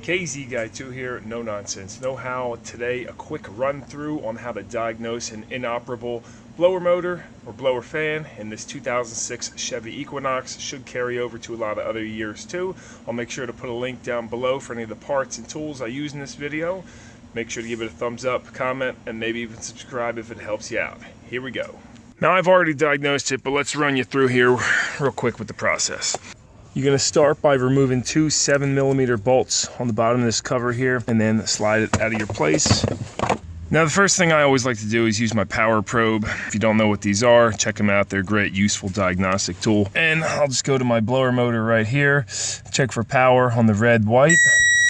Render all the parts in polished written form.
KZ Guy 2 here, No Nonsense Know How. Today, a quick run through on how to diagnose an inoperable blower motor or blower fan in this 2006 Chevy Equinox. Should carry over to a lot of other years too. I'll make sure to put a link down below for any of the parts and tools I use in this video. Make sure to give it a thumbs up, comment, and maybe even subscribe if it helps you out. Here we go. Now I've already diagnosed it, but let's run you through here real quick with the process. You're going to start by removing two 7mm bolts on the bottom of this cover here, and then slide it out of your place. Now the first thing I always like to do is use my power probe. If you don't know what these are, check them out. They're a great, useful diagnostic tool. And I'll just go to my blower motor right here, check for power on the red, white.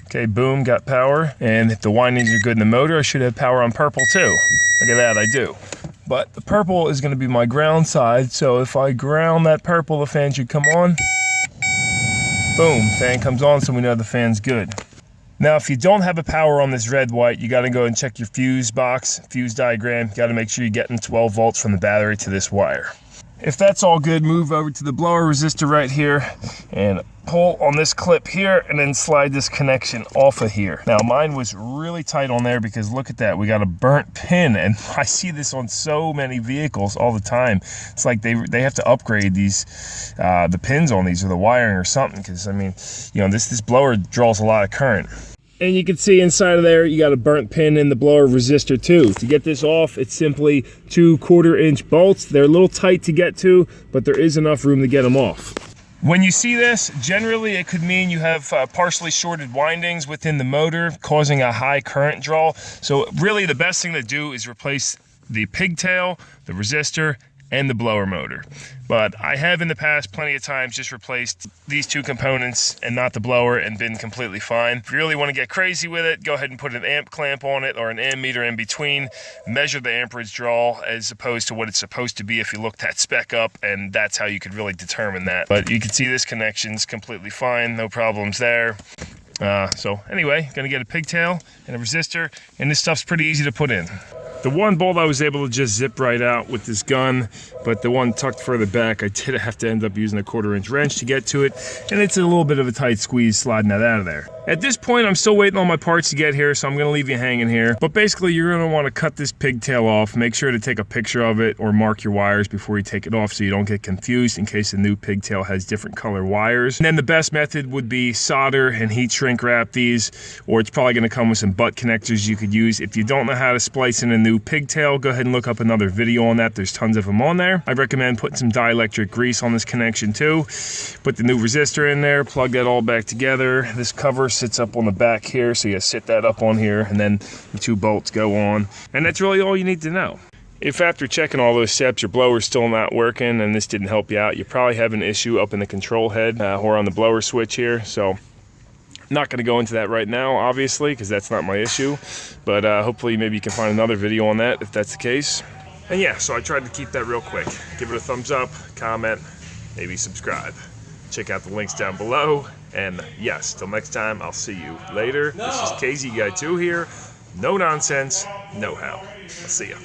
Okay, boom, got power. And if the windings are good in the motor, I should have power on purple too. Look at that, I do. But the purple is going to be my ground side, so if I ground that purple, the fan should come on. Boom, fan comes on, so we know the fan's good. Now, if you don't have a power on this red white, you got to go and check your fuse box, fuse diagram. You got to make sure you're getting 12 volts from the battery to this wire. If that's all good, move over to the blower resistor right here and pull on this clip here and then slide this connection off of here. Now mine was really tight on there because look at that, we got a burnt pin, and I see this on so many vehicles all the time. It's like they have to upgrade these the pins on these or the wiring or something, because I mean, you know, this blower draws a lot of current. And you can see inside of there, you got a burnt pin in the blower resistor too. To get this off, it's simply 2 1/4-inch bolts. They're a little tight to get to, but there is enough room to get them off. When you see this, generally it could mean you have partially shorted windings within the motor, causing a high current draw. So really the best thing to do is replace the pigtail, the resistor, and the blower motor. But I have in the past plenty of times just replaced these two components and not the blower and been completely fine. If you really want to get crazy with it, go ahead and put an amp clamp on it or an ammeter in between. Measure the amperage draw as opposed to what it's supposed to be if you look that spec up, and that's how you could really determine that. But you can see this connection's completely fine, no problems there. So anyway, gonna get a pigtail and a resistor, and this stuff's pretty easy to put in. The one bolt I was able to just zip right out with this gun, but the one tucked further back, I did have to end up using a 1/4-inch wrench to get to it, and it's a little bit of a tight squeeze sliding that out of there. At this point, I'm still waiting on my parts to get here, so I'm gonna leave you hanging here. But basically, you're gonna wanna cut this pigtail off. Make sure to take a picture of it or mark your wires before you take it off so you don't get confused in case the new pigtail has different color wires. And then the best method would be solder and heat shrink wrap these, or it's probably gonna come with some butt connectors you could use. If you don't know how to splice in a new pigtail, go ahead and look up another video on that. There's tons of them on there. I recommend putting some dielectric grease on this connection too. Put the new resistor in there, plug that all back together. This cover sits up on the back here, so you sit that up on here, and then the 2 bolts go on. And that's really all you need to know. If after checking all those steps your blower's still not working and this didn't help you out, you probably have an issue up in the control head or on the blower switch here. So not going to go into that right now, obviously, because that's not my issue. But hopefully maybe you can find another video on that if that's the case. And yeah, so I tried to keep that real quick. Give it a thumbs up, comment, maybe subscribe. Check out the links down below. And yes, till next time, I'll see you later. This is KZ Guy 2 here. No nonsense, know how. I'll see ya.